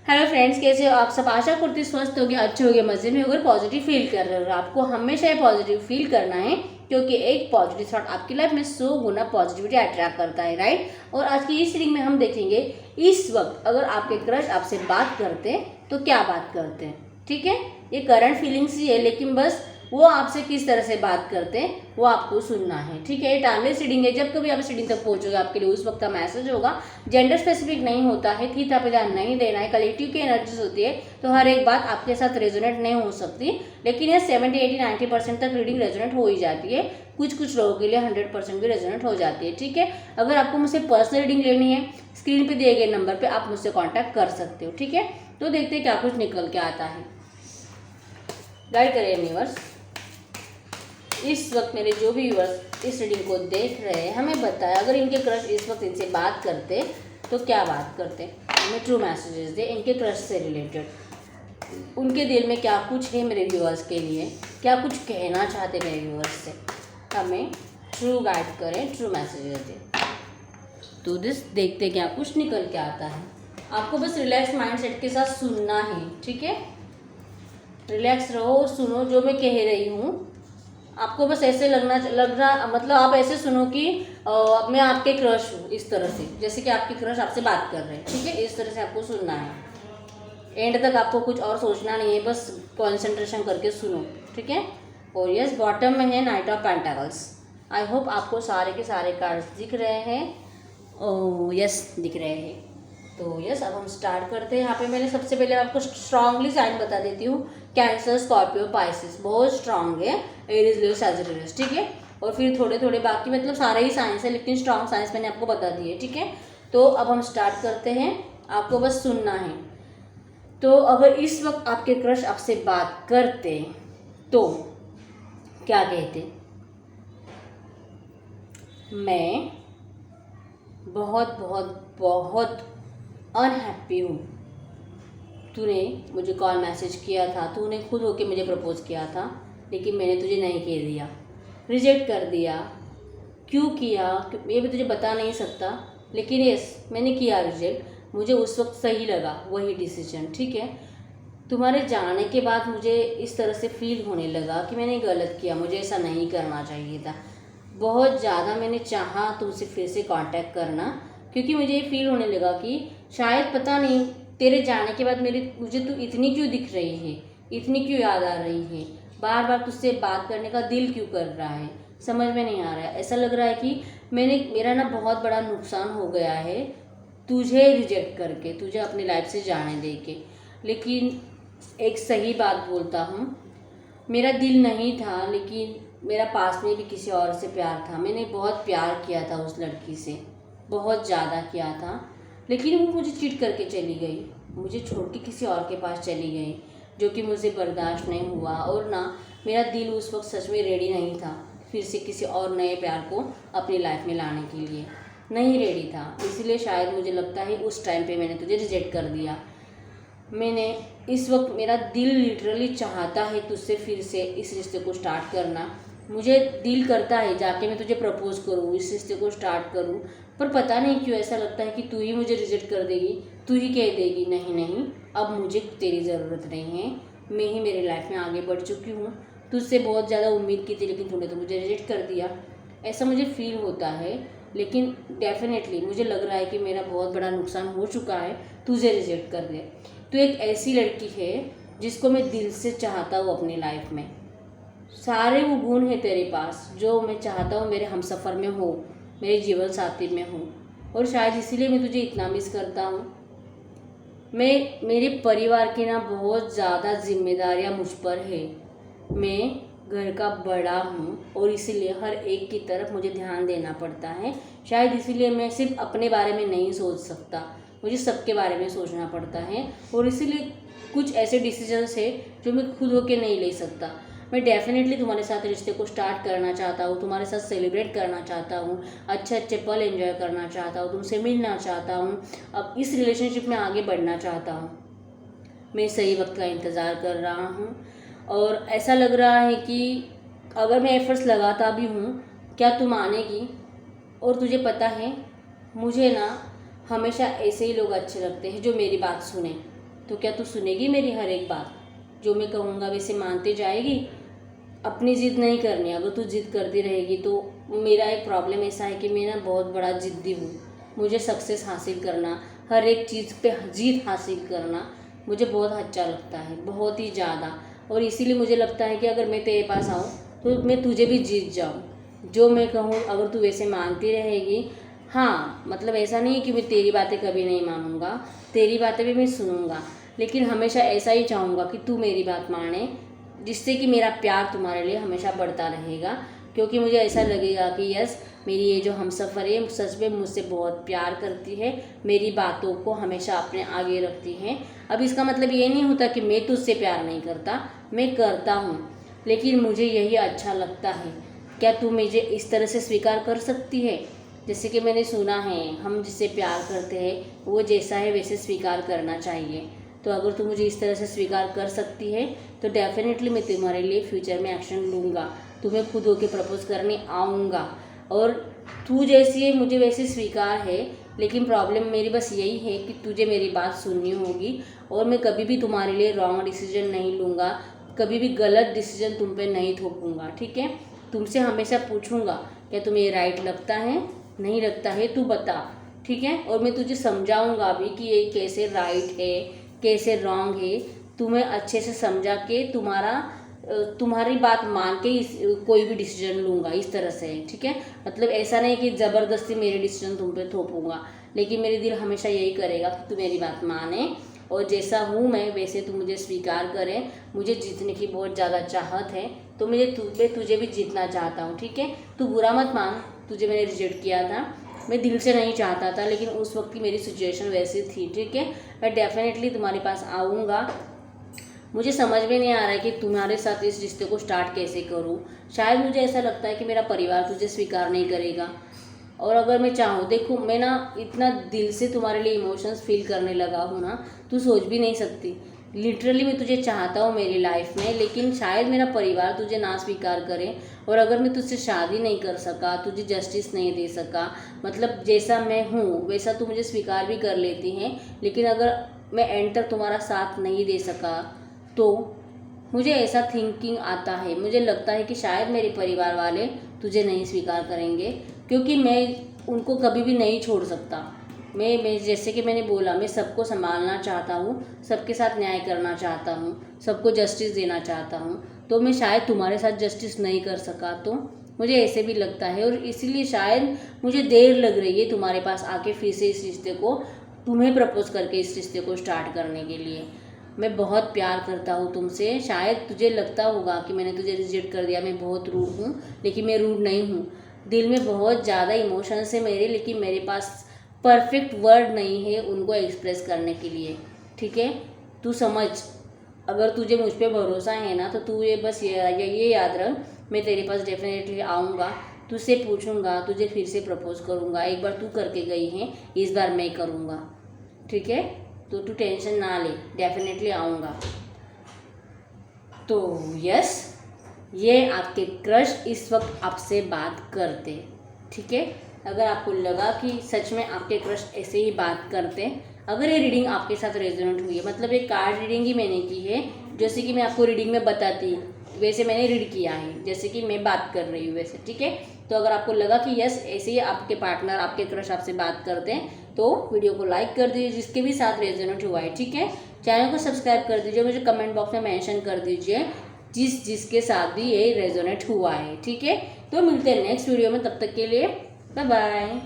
Hello friends, कैसे हो आप सब। आशा करती हूँ स्वस्थ होगे, अच्छे होगे, मजे में होगे, पॉजिटिव फील कर रहे हो। आपको हमेशा ये पॉजिटिव फील करना है क्योंकि एक पॉजिटिव थॉट आपकी लाइफ में 100 गुना पॉजिटिविटी अट्रैक्ट करता है, राइट। और आज की इस रीडिंग में हम देखेंगे इस वक्त अगर आपके क्रश आपसे बात करते हैं तो क्या बात करते हैं। ठीक है, ये करंट फीलिंग्स ही है, लेकिन बस वो आपसे किस तरह से बात करते हैं वो आपको सुनना है। ठीक है, ये टाइमलेस रीडिंग है। जब कभी आप इस रीडिंग तक पहुंचोगे आपके लिए उस वक्त का मैसेज होगा। जेंडर स्पेसिफिक नहीं होता है, थीटा पे ध्यान नहीं देना है। कलेक्टिव की एनर्जीज होती है तो हर एक बात आपके साथ रेजोनेट नहीं हो सकती, लेकिन ये 70, 80, 90% तक रीडिंग रेजोनेट हो ही जाती है। कुछ लोगों के लिए 100% भी रेजोनेट हो जाती है। ठीक है, अगर आपको मुझसे पर्सनल रीडिंग लेनी है स्क्रीन पे दिए गए नंबर पे आप मुझसे कांटेक्ट कर सकते हो। ठीक है, तो देखते हैं क्या कुछ निकल के आता है। गाइड करिए व्यूअर्स। इस वक्त मेरे जो भी व्यूअर्स इस रीडिंग को देख रहे हैं हमें बताया अगर इनके क्रश इस वक्त इनसे बात करते तो क्या बात करते। हमें ट्रू मैसेजेस दे इनके क्रश से रिलेटेड। उनके दिल में क्या कुछ है मेरे व्यूअर्स के लिए, क्या कुछ कहना चाहते मेरे व्यूअर्स से। हमें ट्रू गाइड करें, ट्रू मैसेजेस दें। तो दिस देखते क्या कुछ निकल के आता है। आपको बस रिलैक्स माइंडसेट के साथ सुनना है। ठीक है, रिलैक्स रहो, सुनो जो मैं कह रही हूँ। आपको बस ऐसे लग रहा मतलब आप ऐसे सुनो कि मैं आपके क्रश हूँ, इस तरह से, जैसे कि आपके क्रश आपसे बात कर रहे हैं। ठीक है, इस तरह से आपको सुनना है। एंड तक आपको कुछ और सोचना नहीं है, बस कंसंट्रेशन करके सुनो। ठीक है, और यस बॉटम में है night of pentacles. I hope आपको सारे के सारे कार्ड्स दिख रहे हैं। यस दिख रहे हैं। तो यस अब हम स्टार्ट करते हैं। यहाँ पे मैंने सबसे पहले आपको स्ट्रांगली साइन बता देती हूँ। कैंसर, स्कॉर्पियो, पाइसिस बहुत स्ट्रांग है। एरीज, लियो, सैजिटेरियस। ठीक है, और फिर थोड़े थोड़े बाकी मतलब सारे ही साइंस है, लेकिन स्ट्रांग साइंस मैंने आपको बता दिए। ठीक है, तो अब हम स्टार्ट करते हैं। आपको बस सुनना है। तो अगर इस वक्त आपके क्रश आपसे बात करते तो क्या कहते। मैं बहुत बहुत बहुत अनहैप्पी हूँ। तूने मुझे कॉल मैसेज किया था, तूने खुद होके मुझे प्रपोज किया था, लेकिन मैंने तुझे नहीं कह दिया, रिजेक्ट कर दिया। क्यों किया ये भी तुझे बता नहीं सकता, लेकिन यस मैंने किया रिजेक्ट। मुझे उस वक्त सही लगा वही डिसीजन। ठीक है, तुम्हारे जाने के बाद मुझे इस तरह से फील होने लगा कि मैंने गलत किया, मुझे ऐसा नहीं करना चाहिए था। बहुत ज़्यादा मैंने चाहा तुमसे फिर से कांटेक्ट करना, क्योंकि मुझे ये फील होने लगा कि शायद पता नहीं तेरे जाने के बाद मुझे तू इतनी क्यों दिख रही है, इतनी क्यों याद आ रही है, बार बार तुझसे बात करने का दिल क्यों कर रहा है, समझ में नहीं आ रहा है। ऐसा लग रहा है कि मेरा ना बहुत बड़ा नुकसान हो गया है तुझे रिजेक्ट करके, तुझे अपनी लाइफ से जाने दे के। लेकिन एक सही बात बोलता हूँ, मेरा दिल नहीं था, लेकिन मेरा पास में भी किसी और से प्यार था। मैंने बहुत प्यार किया था उस लड़की से, बहुत ज़्यादा किया था, लेकिन वो मुझे चीट करके चली गई, मुझे छोड़ के किसी और के पास चली गई, जो कि मुझे बर्दाश्त नहीं हुआ। और ना मेरा दिल उस वक्त सच में रेडी नहीं था फिर से किसी और नए प्यार को अपनी लाइफ में लाने के लिए, नहीं रेडी था। इसलिए शायद मुझे लगता है उस टाइम पे मैंने तुझे रिजेक्ट कर दिया। मैंने इस वक्त मेरा दिल लिटरली चाहता है तुझसे फिर से इस रिश्ते को स्टार्ट करना। मुझे दिल करता है जाके मैं तुझे प्रपोज करूँ, इस रिश्ते को स्टार्ट करूँ, पर पता नहीं क्यों ऐसा लगता है कि तू ही मुझे रिजेक्ट कर देगी, तू ही कह देगी नहीं नहीं अब मुझे तेरी ज़रूरत नहीं है, मैं ही मेरी लाइफ में आगे बढ़ चुकी हूँ। तुझसे बहुत ज़्यादा उम्मीद की थी, लेकिन तूने तो मुझे रिजेक्ट कर दिया। ऐसा मुझे फील होता है, लेकिन डेफिनेटली मुझे लग रहा है कि मेरा बहुत बड़ा नुकसान हो चुका है तुझे रिजेक्ट कर दे। तू एक ऐसी लड़की है जिसको मैं दिल से चाहता हूँ अपनी लाइफ में। सारे वो गुण हैं तेरे पास जो मैं चाहता हूँ मेरे हमसफ़र में हो, मेरे जीवन साथी में हो, और शायद इसीलिए मैं तुझे इतना मिस करता हूँ। मेरे परिवार की ना बहुत ज़्यादा जिम्मेदारियाँ मुझ पर है। मैं घर का बड़ा हूँ और इसीलिए हर एक की तरफ मुझे ध्यान देना पड़ता है। शायद इसीलिए मैं सिर्फ अपने बारे में नहीं सोच सकता, मुझे सबके बारे में सोचना पड़ता है, और इसीलिए कुछ ऐसे डिसीजंस है जो मैं खुद होके नहीं ले सकता। मैं डेफिनेटली तुम्हारे साथ रिश्ते को स्टार्ट करना चाहता हूँ, तुम्हारे साथ सेलिब्रेट करना चाहता हूँ, अच्छे अच्छे पल एंजॉय करना चाहता हूँ, तुमसे मिलना चाहता हूँ, अब इस रिलेशनशिप में आगे बढ़ना चाहता हूँ। मैं सही वक्त का इंतज़ार कर रहा हूँ, और ऐसा लग रहा है कि अगर मैं एफर्ट्स लगाता भी हूँ क्या तू मानेगी। और तुझे पता है मुझे ना हमेशा ऐसे ही लोग अच्छे लगते हैं जो मेरी बात सुने, तो क्या तू सुनेगी मेरी हर एक बात? जो मैं कहूँगा वैसे मानते जाएगी? अपनी ज़िद नहीं करनी। अगर तू ज़िद करती रहेगी तो मेरा एक प्रॉब्लम ऐसा है कि मैं ना बहुत बड़ा ज़िद्दी हूँ। मुझे सक्सेस हासिल करना, हर एक चीज़ पे जीत हासिल करना मुझे बहुत अच्छा लगता है, बहुत ही ज़्यादा। और इसीलिए मुझे लगता है कि अगर मैं तेरे पास आऊँ तो मैं तुझे भी जीत जाऊँ। जो मैं कहूँ अगर तू वैसे मानती रहेगी, हाँ मतलब ऐसा नहीं है कि मैं तेरी बातें कभी नहीं मानूँगा, तेरी बातें भी मैं सुनूँगा, लेकिन हमेशा ऐसा ही चाहूँगा कि तू मेरी बात माने, जिससे कि मेरा प्यार तुम्हारे लिए हमेशा बढ़ता रहेगा। क्योंकि मुझे ऐसा लगेगा कि यस, मेरी ये जो हमसफ़र है सच में मुझसे बहुत प्यार करती है, मेरी बातों को हमेशा अपने आगे रखती है। अब इसका मतलब ये नहीं होता कि मैं तुझसे प्यार नहीं करता, मैं करता हूँ, लेकिन मुझे यही अच्छा लगता है। क्या तू मुझे इस तरह से स्वीकार कर सकती है? जैसे कि मैंने सुना है, हम जिससे प्यार करते हैं वो जैसा है वैसे स्वीकार करना चाहिए। तो अगर तू मुझे इस तरह से स्वीकार कर सकती है तो डेफिनेटली मैं तुम्हारे लिए फ्यूचर में एक्शन लूँगा, तुम्हें खुद होके प्रपोज करने आऊँगा। और तू जैसी है मुझे वैसे स्वीकार है, लेकिन प्रॉब्लम मेरी बस यही है कि तुझे मेरी बात सुननी होगी। और मैं कभी भी तुम्हारे लिए रॉन्ग डिसीजन नहीं लूँगा, कभी भी गलत डिसीजन तुम पे नहीं थोपूँगा, ठीक है? तुमसे हमेशा पूछूँगा क्या तुम्हें ये राइट लगता है, नहीं लगता है, तू बता, ठीक है? और मैं तुझे समझाऊँगा भी कि ये कैसे राइट है, कैसे रॉन्ग है। तुम्हें अच्छे से समझा के तुम्हारी बात मान के कोई भी डिसीजन लूँगा, इस तरह से, ठीक है? मतलब ऐसा नहीं कि ज़बरदस्ती मेरे डिसीजन तुम पे थोपूँगा, लेकिन मेरे दिल हमेशा यही करेगा कि तू मेरी बात माने और जैसा हूँ मैं वैसे तू मुझे स्वीकार करे। मुझे जीतने की बहुत ज़्यादा चाहत है, तो मैं तुझे भी जीतना चाहता हूँ, ठीक है? तू बुरा मत मान, तुझे मैंने रिजेक्ट किया था, मैं दिल से नहीं चाहता था, लेकिन उस वक्त की मेरी सिचुएशन वैसी थी, ठीक है? मैं डेफिनेटली तुम्हारे पास आऊँगा। मुझे समझ में नहीं आ रहा है कि तुम्हारे साथ इस रिश्ते को स्टार्ट कैसे करूं। शायद मुझे ऐसा लगता है कि मेरा परिवार तुझे स्वीकार नहीं करेगा। और अगर मैं चाहूँ, देखो मैं ना इतना दिल से तुम्हारे लिए इमोशंस फील करने लगा हूँ ना, तू सोच भी नहीं सकती। लिटरली मैं तुझे चाहता हूँ मेरी लाइफ में, लेकिन शायद मेरा परिवार तुझे ना स्वीकार करे। और अगर मैं तुझसे शादी नहीं कर सका, तुझे जस्टिस नहीं दे सका, मतलब जैसा मैं हूँ वैसा तू मुझे स्वीकार भी कर लेती हैं, लेकिन अगर मैं एंड तक तुम्हारा साथ नहीं दे सका तो मुझे ऐसा थिंकिंग आता है, मुझे लगता है कि शायद मेरे परिवार वाले तुझे नहीं स्वीकार करेंगे, क्योंकि मैं उनको कभी भी नहीं छोड़ सकता। मैं जैसे कि मैंने बोला, मैं सबको संभालना चाहता हूँ, सबके साथ न्याय करना चाहता हूँ, सबको जस्टिस देना चाहता हूँ। तो मैं शायद तुम्हारे साथ जस्टिस नहीं कर सका, तो मुझे ऐसे भी लगता है। और इसीलिए शायद मुझे देर लग रही है तुम्हारे पास आके फिर से इस रिश्ते को, तुम्हें प्रपोज करके इस रिश्ते को स्टार्ट करने के लिए। मैं बहुत प्यार करता हूँ तुमसे। शायद तुझे लगता होगा कि मैंने तुझे रिजेक्ट कर दिया, मैं बहुत रूड हूँ, लेकिन मैं रूड नहीं हूँ। दिल में बहुत ज़्यादा इमोशंस है मेरे, लेकिन मेरे पास परफेक्ट वर्ड नहीं है उनको एक्सप्रेस करने के लिए, ठीक है? तू समझ, अगर तुझे मुझ पर भरोसा है ना, तो तू ये बस ये याद रख, मैं तेरे पास डेफिनेटली आऊँगा, तुझसे पूछूंगा, तुझे फिर से प्रपोज करूँगा। एक बार तू करके गई है, इस बार मैं करूँगा, ठीक है? तो तू टेंशन ना ले, डेफिनेटली आऊँगा। तो यस, ये आपके क्रश इस वक्त आपसे बात करते, ठीक है? अगर आपको लगा कि सच में आपके क्रश ऐसे ही बात करते, अगर ये रीडिंग आपके साथ रेजोनेट हुई है, मतलब ये कार्ड रीडिंग ही मैंने की है, जैसे कि मैं आपको रीडिंग में बताती वैसे मैंने रीड किया है, जैसे कि मैं बात कर रही हूँ वैसे, ठीक है? तो अगर आपको लगा कि यस ऐसे ही आपके पार्टनर, आपके क्रश आपसे बात करते हैं, तो वीडियो को लाइक कर दीजिए जिसके भी साथ रेजोनेट हुआ है, ठीक है? चैनल को सब्सक्राइब कर दीजिए, मुझे कमेंट बॉक्स में मेंशन कर दीजिए जिसके साथ भी ये रेजोनेट हुआ है, ठीक है? तो मिलते हैं नेक्स्ट वीडियो में, तब तक के लिए बाय बाय।